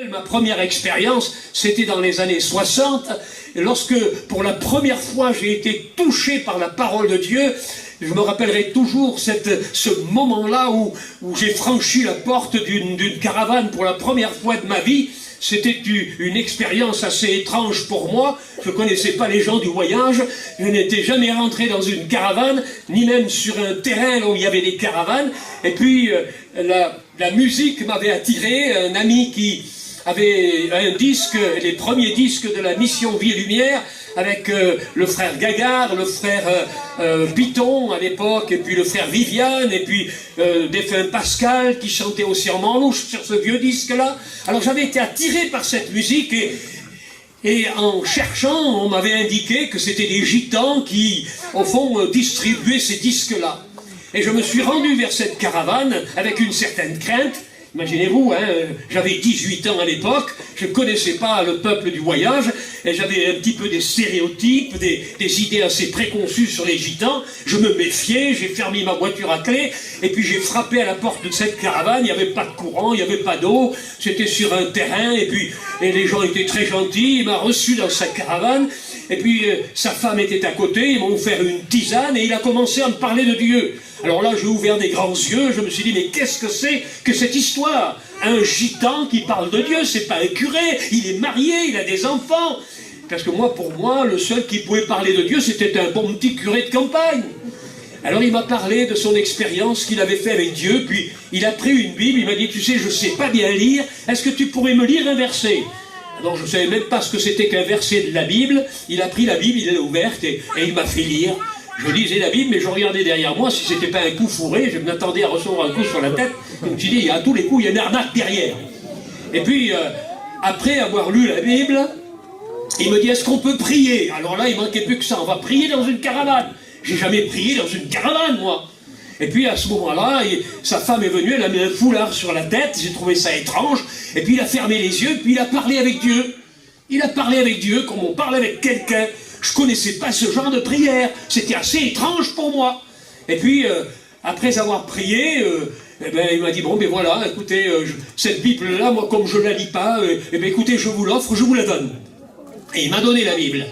Ma première expérience, c'était dans les années 60, lorsque pour la première fois j'ai été touché par la parole de Dieu. Je me rappellerai toujours ce moment-là où j'ai franchi la porte d'une caravane pour la première fois de ma vie. C'était une expérience assez étrange pour moi. Je ne connaissais pas les gens du voyage. Je n'étais jamais rentré dans une caravane, ni même sur un terrain où il y avait des caravanes. Et puis, la musique m'avait attiré. Un ami qui avait un disque, les premiers disques de la mission Vie et Lumière, avec le frère Gagard, le frère Piton à l'époque, et puis le frère Viviane, et puis défunt Pascal qui chantait aussi en manouche sur ce vieux disque-là. Alors j'avais été attiré par cette musique et en cherchant, on m'avait indiqué que c'était des gitans qui, au fond, distribuaient ces disques-là. Et je me suis rendu vers cette caravane avec une certaine crainte. Imaginez-vous, hein, j'avais 18 ans à l'époque, je ne connaissais pas le peuple du voyage, et j'avais un petit peu des stéréotypes, des idées assez préconçues sur les gitans. Je me méfiais, j'ai fermé ma voiture à clé, et puis j'ai frappé à la porte de cette caravane. Il n'y avait pas de courant, il n'y avait pas d'eau, c'était sur un terrain, et les gens étaient très gentils. Il m'a reçu dans sa caravane, et puis sa femme était à côté, ils m'ont offert une tisane, et il a commencé à me parler de Dieu. Alors là, j'ai ouvert des grands yeux, je me suis dit, mais qu'est-ce que c'est que cette histoire? Un gitan qui parle de Dieu, c'est pas un curé, il est marié, il a des enfants. Parce que moi, pour moi, le seul qui pouvait parler de Dieu, c'était un bon petit curé de campagne. Alors il m'a parlé de son expérience qu'il avait fait avec Dieu, puis il a pris une Bible, il m'a dit, tu sais, je sais pas bien lire, est-ce que tu pourrais me lire un verset? Alors je ne savais même pas ce que c'était qu'un verset de la Bible. Il a pris la Bible, il l'a ouverte et il m'a fait lire. Je lisais la Bible, mais je regardais derrière moi, si c'était pas un coup fourré, je m'attendais à recevoir un coup sur la tête. Je me suis dit, à tous les coups, il y a une arnaque derrière. Et puis, après avoir lu la Bible, il me dit, est-ce qu'on peut prier? Alors là, il manquait plus que ça, on va prier dans une caravane. J'ai jamais prié dans une caravane, moi. Et puis à ce moment-là, sa femme est venue, elle a mis un foulard sur la tête, j'ai trouvé ça étrange, et puis il a fermé les yeux, puis il a parlé avec Dieu. Il a parlé avec Dieu comme on parle avec quelqu'un. Je ne connaissais pas ce genre de prière, c'était assez étrange pour moi. Et puis, après avoir prié, il m'a dit, bon, ben voilà, écoutez, cette Bible-là, moi, comme je ne la lis pas, écoutez, je vous l'offre, je vous la donne. Et il m'a donné la Bible.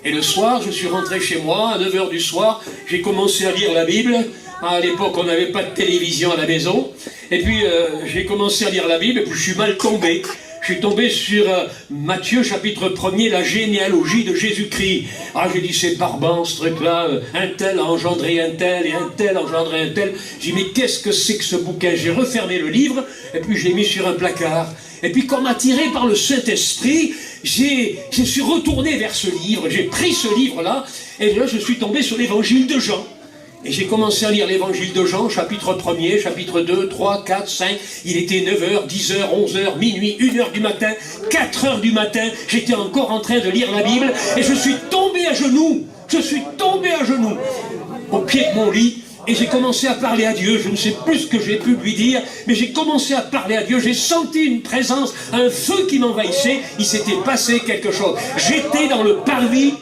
Et le soir, je suis rentré chez moi, à 9 h du soir, j'ai commencé à lire la Bible. À l'époque, on n'avait pas de télévision à la maison. Et puis, j'ai commencé à lire la Bible, et puis je suis mal tombé. Je suis tombé sur Matthieu chapitre 1er, la généalogie de Jésus-Christ. Ah, j'ai dit, c'est barbant ce truc-là, un tel a engendré un tel, et un tel a engendré un tel. J'ai dit, mais qu'est-ce que c'est que ce bouquin? J'ai refermé le livre, et puis je l'ai mis sur un placard. Et puis, comme attiré par le Saint-Esprit, je suis retourné vers ce livre, j'ai pris ce livre-là, et là, je suis tombé sur l'évangile de Jean. Et j'ai commencé à lire l'évangile de Jean, chapitre 1er, chapitre 2, 3, 4, 5. Il était 9 h, 10 h, 11 h, minuit, 1 h du matin, 4 h du matin. J'étais encore en train de lire la Bible et je suis tombé à genoux. Je suis tombé à genoux au pied de mon lit et j'ai commencé à parler à Dieu. Je ne sais plus ce que j'ai pu lui dire, mais j'ai commencé à parler à Dieu. J'ai senti une présence, un feu qui m'envahissait. Il s'était passé quelque chose. J'étais dans le parvis.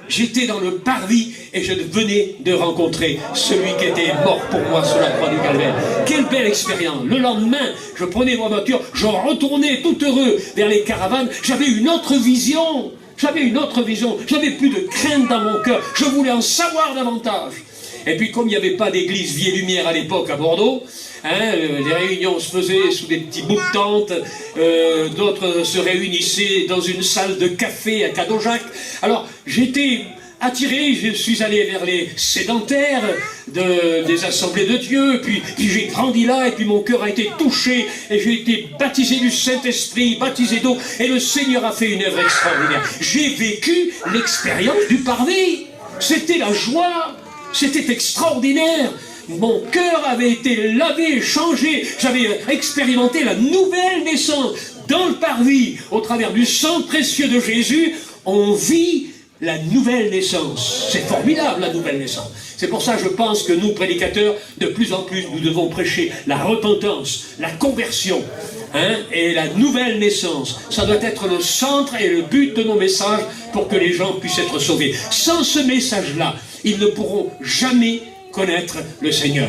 J'étais dans le parvis et je venais de rencontrer celui qui était mort pour moi sur la croix du Calvaire. Quelle belle expérience! Le lendemain, je prenais ma voiture, je retournais tout heureux vers les caravanes. J'avais une autre vision. J'avais une autre vision. J'avais plus de crainte dans mon cœur. Je voulais en savoir davantage. Et puis comme il n'y avait pas d'église Vie et Lumière à l'époque à Bordeaux, hein, les réunions se faisaient sous des petits bouts de tente, d'autres se réunissaient dans une salle de café à Cadojac. Alors j'étais attiré, je suis allé vers les sédentaires des assemblées de Dieu, puis j'ai grandi là, et puis mon cœur a été touché, et j'ai été baptisé du Saint-Esprit, baptisé d'eau, et le Seigneur a fait une œuvre extraordinaire. J'ai vécu l'expérience du parvis. C'était la joie. C'était extraordinaire. Mon cœur avait été lavé, changé. J'avais expérimenté la nouvelle naissance. Dans le parvis, au travers du sang précieux de Jésus, on vit la nouvelle naissance. C'est formidable, la nouvelle naissance. C'est pour ça que je pense que nous, prédicateurs, de plus en plus, nous devons prêcher la repentance, la conversion, hein, et la nouvelle naissance. Ça doit être le centre et le but de nos messages pour que les gens puissent être sauvés. Sans ce message-là, ils ne pourront jamais connaître le Seigneur.